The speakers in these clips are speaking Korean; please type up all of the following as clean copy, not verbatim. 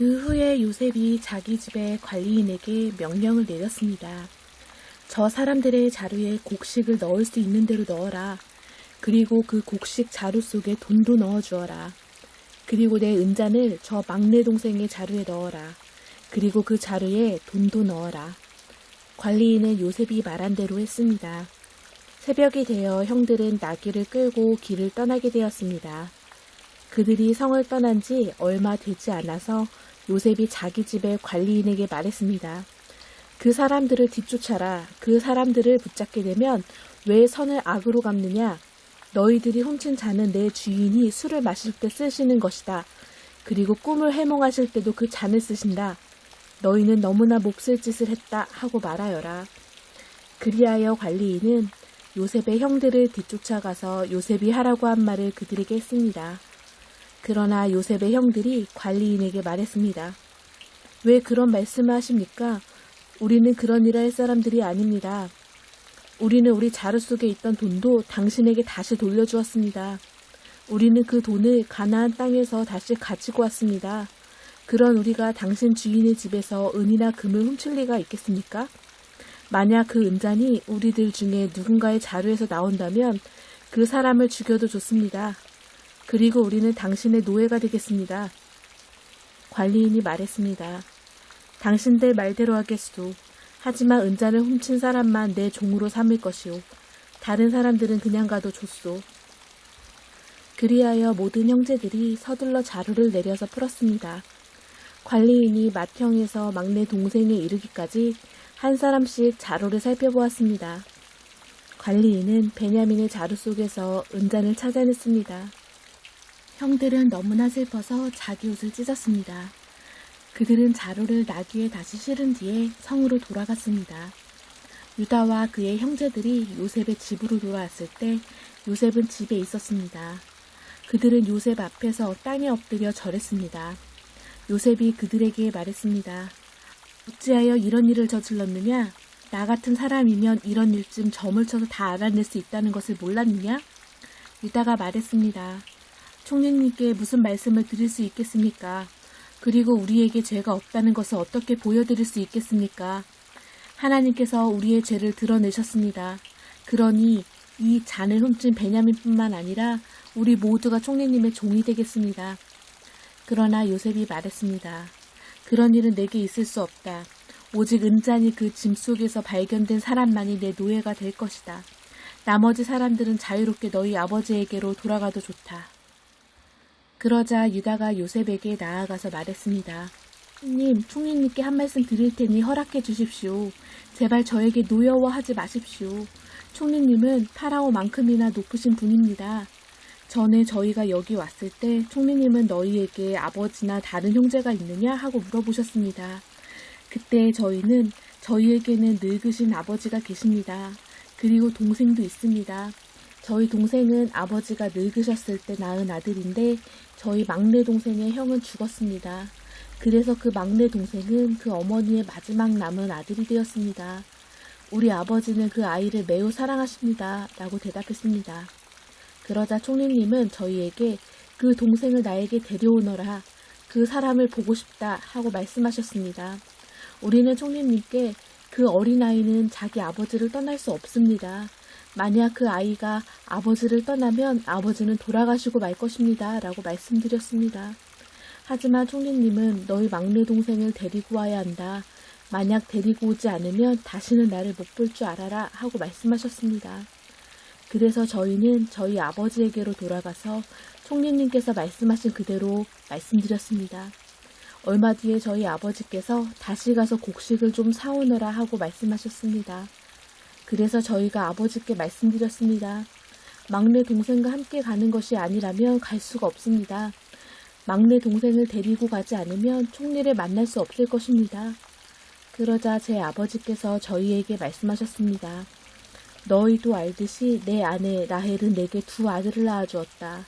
그 후에 요셉이 자기 집의 관리인에게 명령을 내렸습니다. 저 사람들의 자루에 곡식을 넣을 수 있는 대로 넣어라. 그리고 그 곡식 자루 속에 돈도 넣어주어라. 그리고 내 은잔을 저 막내 동생의 자루에 넣어라. 그리고 그 자루에 돈도 넣어라. 관리인은 요셉이 말한 대로 했습니다. 새벽이 되어 형들은 나귀를 끌고 길을 떠나게 되었습니다. 그들이 성을 떠난 지 얼마 되지 않아서 요셉이 자기 집의 관리인에게 말했습니다. 그 사람들을 뒤쫓아라. 그 사람들을 붙잡게 되면 왜 선을 악으로 갚느냐? 너희들이 훔친 잔은 내 주인이 술을 마실 때 쓰시는 것이다. 그리고 꿈을 해몽하실 때도 그 잔을 쓰신다. 너희는 너무나 몹쓸 짓을 했다 하고 말하여라. 그리하여 관리인은 요셉의 형들을 뒤쫓아가서 요셉이 하라고 한 말을 그들에게 했습니다. 그러나 요셉의 형들이 관리인에게 말했습니다. 왜 그런 말씀을 하십니까? 우리는 그런 일을 할 사람들이 아닙니다. 우리는 우리 자루 속에 있던 돈도 당신에게 다시 돌려주었습니다. 우리는 그 돈을 가나안 땅에서 다시 가지고 왔습니다. 그런 우리가 당신 주인의 집에서 은이나 금을 훔칠 리가 있겠습니까? 만약 그 은잔이 우리들 중에 누군가의 자루에서 나온다면 그 사람을 죽여도 좋습니다. 그리고 우리는 당신의 노예가 되겠습니다. 관리인이 말했습니다. 당신들 말대로 하겠소. 하지만 은잔을 훔친 사람만 내 종으로 삼을 것이오. 다른 사람들은 그냥 가도 좋소. 그리하여 모든 형제들이 서둘러 자루를 내려서 풀었습니다. 관리인이 맏형에서 막내 동생에 이르기까지 한 사람씩 자루를 살펴보았습니다. 관리인은 베냐민의 자루 속에서 은잔을 찾아냈습니다. 형들은 너무나 슬퍼서 자기 옷을 찢었습니다. 그들은 자루를 나귀에 다시 실은 뒤에 성으로 돌아갔습니다. 유다와 그의 형제들이 요셉의 집으로 돌아왔을 때 요셉은 집에 있었습니다. 그들은 요셉 앞에서 땅에 엎드려 절했습니다. 요셉이 그들에게 말했습니다. 어찌하여 이런 일을 저질렀느냐? 나 같은 사람이면 이런 일쯤 점을 쳐서 다 알아낼 수 있다는 것을 몰랐느냐? 유다가 말했습니다. 총리님께 무슨 말씀을 드릴 수 있겠습니까? 그리고 우리에게 죄가 없다는 것을 어떻게 보여드릴 수 있겠습니까? 하나님께서 우리의 죄를 드러내셨습니다. 그러니 이 잔을 훔친 베냐민뿐만 아니라 우리 모두가 총리님의 종이 되겠습니다. 그러나 요셉이 말했습니다. 그런 일은 내게 있을 수 없다. 오직 은잔이 그 짐 속에서 발견된 사람만이 내 노예가 될 것이다. 나머지 사람들은 자유롭게 너희 아버지에게로 돌아가도 좋다. 그러자 유다가 요셉에게 나아가서 말했습니다. 총리님께 한 말씀 드릴 테니 허락해 주십시오. 제발 저에게 노여워하지 마십시오. 총리님은 파라오만큼이나 높으신 분입니다. 전에 저희가 여기 왔을 때 총리님은 너희에게 아버지나 다른 형제가 있느냐 하고 물어보셨습니다. 그때 저희에게는 늙으신 아버지가 계십니다. 그리고 동생도 있습니다. 저희 동생은 아버지가 늙으셨을 때 낳은 아들인데 저희 막내 동생의 형은 죽었습니다. 그래서 그 막내 동생은 그 어머니의 마지막 남은 아들이 되었습니다. 우리 아버지는 그 아이를 매우 사랑하십니다. 라고 대답했습니다. 그러자 총리님은 저희에게 그 동생을 나에게 데려오너라. 그 사람을 보고 싶다 하고 말씀하셨습니다. 우리는 총리님께 그 어린아이는 자기 아버지를 떠날 수 없습니다. 만약 그 아이가 아버지를 떠나면 아버지는 돌아가시고 말 것입니다. 라고 말씀드렸습니다. 하지만 총리님은 너희 막내 동생을 데리고 와야 한다. 만약 데리고 오지 않으면 다시는 나를 못 볼 줄 알아라 하고 말씀하셨습니다. 그래서 저희는 저희 아버지에게로 돌아가서 총리님께서 말씀하신 그대로 말씀드렸습니다. 얼마 뒤에 저희 아버지께서 다시 가서 곡식을 좀 사오너라 하고 말씀하셨습니다. 그래서 저희가 아버지께 말씀드렸습니다. 막내 동생과 함께 가는 것이 아니라면 갈 수가 없습니다. 막내 동생을 데리고 가지 않으면 총리를 만날 수 없을 것입니다. 그러자 제 아버지께서 저희에게 말씀하셨습니다. 너희도 알듯이 내 아내 라헬은 내게 2 아들을 낳아주었다.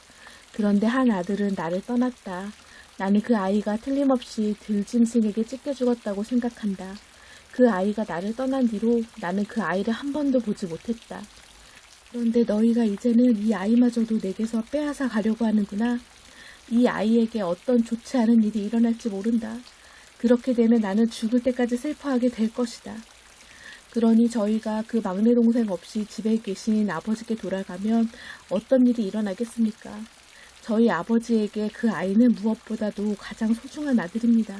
그런데 한 아들은 나를 떠났다. 나는 그 아이가 틀림없이 들짐승에게 찢겨 죽었다고 생각한다. 그 아이가 나를 떠난 뒤로 나는 그 아이를 한 번도 보지 못했다. 그런데 너희가 이제는 이 아이마저도 내게서 빼앗아 가려고 하는구나. 이 아이에게 어떤 좋지 않은 일이 일어날지 모른다. 그렇게 되면 나는 죽을 때까지 슬퍼하게 될 것이다. 그러니 저희가 그 막내 동생 없이 집에 계신 아버지께 돌아가면 어떤 일이 일어나겠습니까? 저희 아버지에게 그 아이는 무엇보다도 가장 소중한 아들입니다.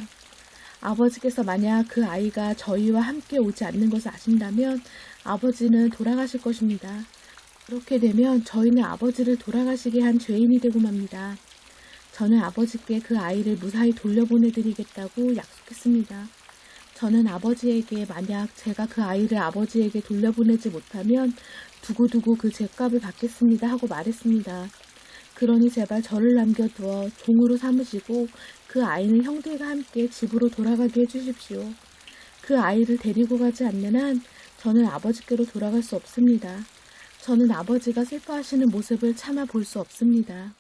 아버지께서 만약 그 아이가 저희와 함께 오지 않는 것을 아신다면 아버지는 돌아가실 것입니다. 그렇게 되면 저희는 아버지를 돌아가시게 한 죄인이 되고 맙니다. 저는 아버지께 그 아이를 무사히 돌려보내드리겠다고 약속했습니다. 저는 아버지에게 만약 제가 그 아이를 아버지에게 돌려보내지 못하면 두고두고 그 죗값을 받겠습니다 하고 말했습니다. 그러니 제발 저를 남겨두어 종으로 삼으시고 그 아이는 형들과 함께 집으로 돌아가게 해주십시오. 그 아이를 데리고 가지 않는 한 저는 아버지께로 돌아갈 수 없습니다. 저는 아버지가 슬퍼하시는 모습을 참아 볼 수 없습니다.